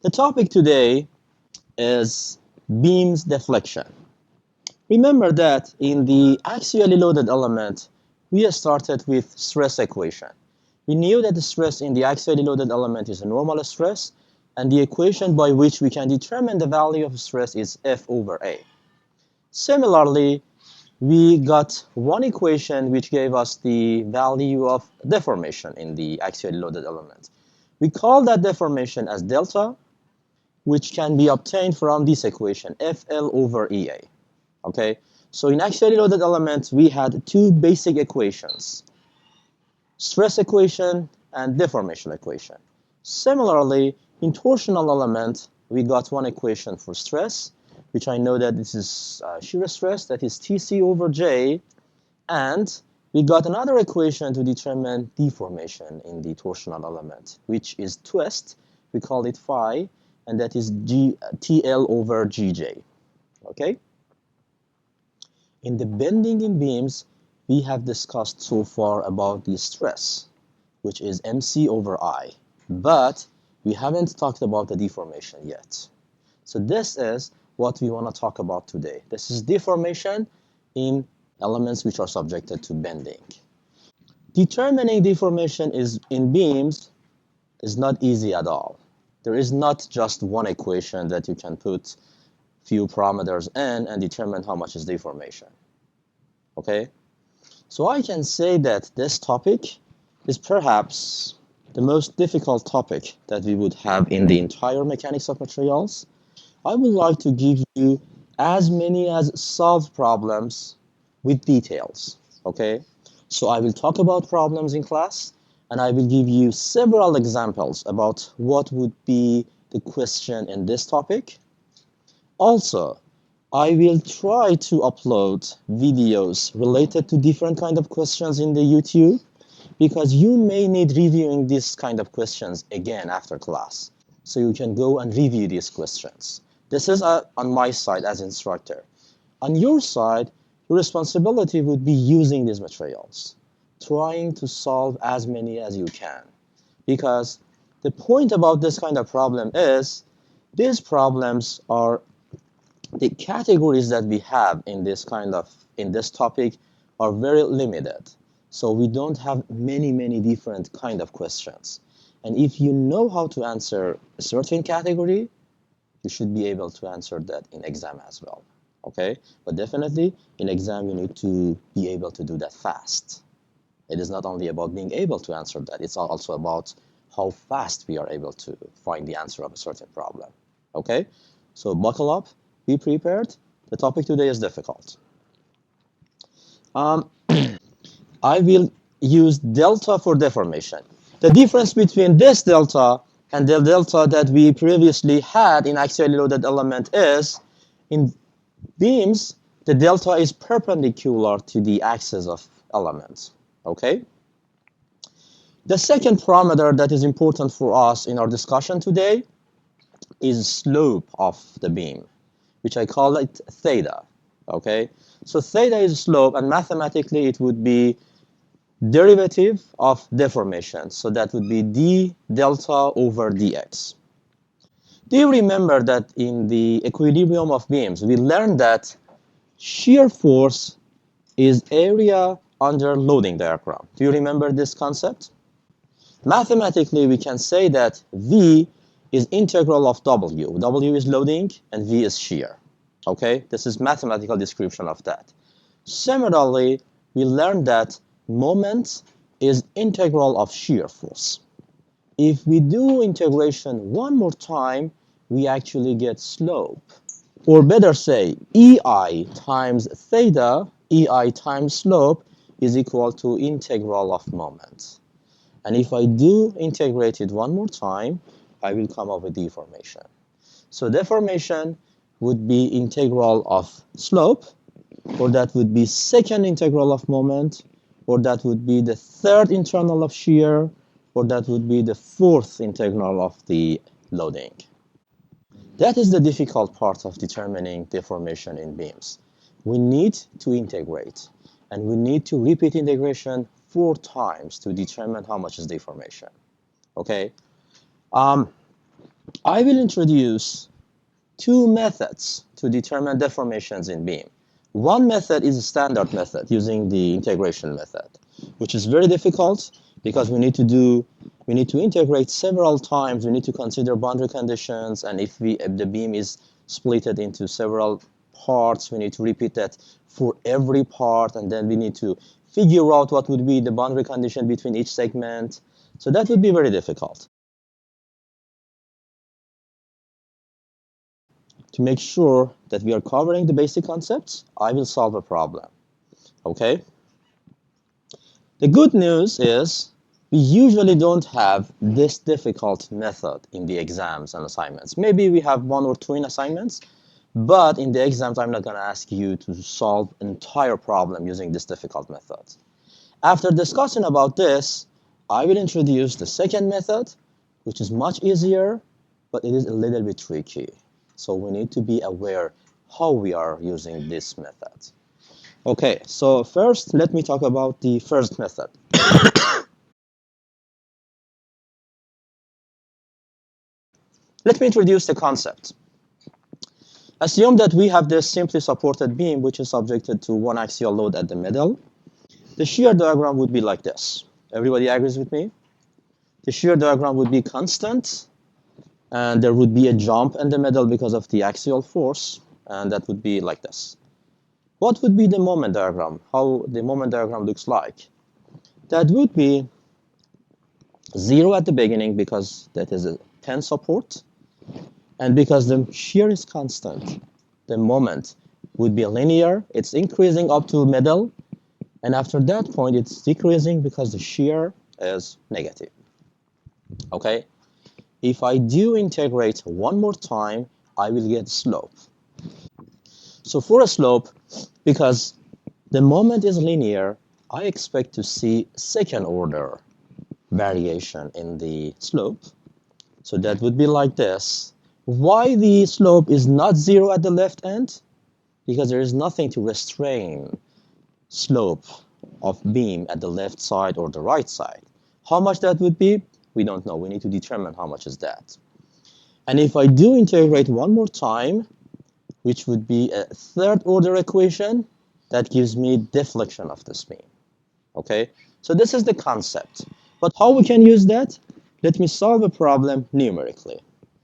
The topic today is beams deflection. Remember that in the axially loaded element, we started with stress equation. We knew that the stress in the axially loaded element is a normal stress, and the equation by which we can determine the value of stress is F over A. Similarly, we got one equation which gave us the value of deformation in the axially loaded element. We call that deformation as delta, which can be obtained from this equation, FL over EA. Okay, so in axially loaded elements, we had two basic equations, stress equation and deformation equation. Similarly, in torsional element, we got one equation for stress, which I know that this is shear stress, that is Tc over J, and we got another equation to determine deformation in the torsional element, which is twist, we call it phi, and that is TL over GJ. Okay? In the bending in beams, we have discussed so far about the stress, which is MC over I, but we haven't talked about the deformation yet. So this is what we want to talk about today. This is deformation in elements which are subjected to bending. Determining deformation in beams is not easy at all. There is not just one equation that you can put few parameters in and determine how much is deformation. Okay? So I can say that this topic is perhaps the most difficult topic that we would have in the entire mechanics of materials. I would like to give you as many as solved problems with details. Okay? So I will talk about problems in class, and I will give you several examples about what would be the question in this topic. Also, I will try to upload videos related to different kind of questions in the YouTube, because you may need reviewing these kind of questions again after class. So you can go and review these questions. This is on my side as instructor. On your side, your responsibility would be using these materials, trying to solve as many as you can. Because the point about this kind of problem is, these problems are the categories that we have in this topic are very limited. So we don't have many different kind of questions. And if you know how to answer a certain category, you should be able to answer that in exam as well. Okay? But definitely in exam you need to be able to do that fast. It is not only about being able to answer that, it's also about how fast we are able to find the answer of a certain problem. Okay? So buckle up. Be prepared. The topic today is difficult. I will use delta for deformation. The difference between this delta and the delta that we previously had in axially loaded element is, in beams, the delta is perpendicular to the axis of elements. Okay? The second parameter that is important for us in our discussion today is slope of the beam, which I call it theta. Okay, so theta is slope, and mathematically it would be derivative of deformation. So that would be d delta over dx. Do you remember that in the equilibrium of beams, we learned that shear force is area under loading diagram? Do you remember this concept? Mathematically, we can say that V is integral of W. W is loading and V is shear. Okay, this is mathematical description of that. Similarly, we learned that moment is integral of shear force. If we do integration one more time, we actually get slope. Or better say, EI times theta, EI times slope, is equal to integral of moment. And if I do integrate it one more time, I will come up with deformation. So deformation would be integral of slope, or that would be second integral of moment, or that would be the third internal of shear, or that would be the fourth integral of the loading. That is the difficult part of determining deformation in beams. We need to integrate, and we need to repeat integration 4 times to determine how much is deformation. Okay? I will introduce two methods to determine deformations in beam. One method is a standard method using the integration method, which is very difficult because we need to integrate several times. We need to consider boundary conditions, and if the beam is splitted into several parts, we need to repeat that for every part, and then we need to figure out what would be the boundary condition between each segment. So that would be very difficult. To make sure that we are covering the basic concepts, I will solve a problem. Okay? The good news is we usually don't have this difficult method in the exams and assignments. Maybe we have one or two in assignments, but in the exams, I'm not going to ask you to solve an entire problem using this difficult method. After discussing about this, I will introduce the second method, which is much easier, but it is a little bit tricky. So we need to be aware how we are using this method. Okay, so first let me talk about the first method. Let me introduce the concept. Assume that we have this simply supported beam which is subjected to one axial load at the middle. The shear diagram would be like this. Everybody agrees with me? The shear diagram would be constant, and there would be a jump in the middle because of the axial force, and that would be like this. What would be the moment diagram? How the moment diagram looks like? That would be 0 at the beginning because that is a 10 support, and because the shear is constant, the moment would be linear. It's increasing up to middle, and after that point it's decreasing because the shear is negative. Okay? If I do integrate one more time, I will get slope. So for a slope, because the moment is linear, I expect to see second order variation in the slope. So that would be like this. Why the slope is not 0 at the left end? Because there is nothing to restrain slope of beam at the left side or the right side. How much that would be? We don't know. We need to determine how much is that. And if I do integrate one more time, which would be a third order equation, that gives me deflection of this beam. Okay? So this is the concept. But how we can use that? Let me solve a problem numerically.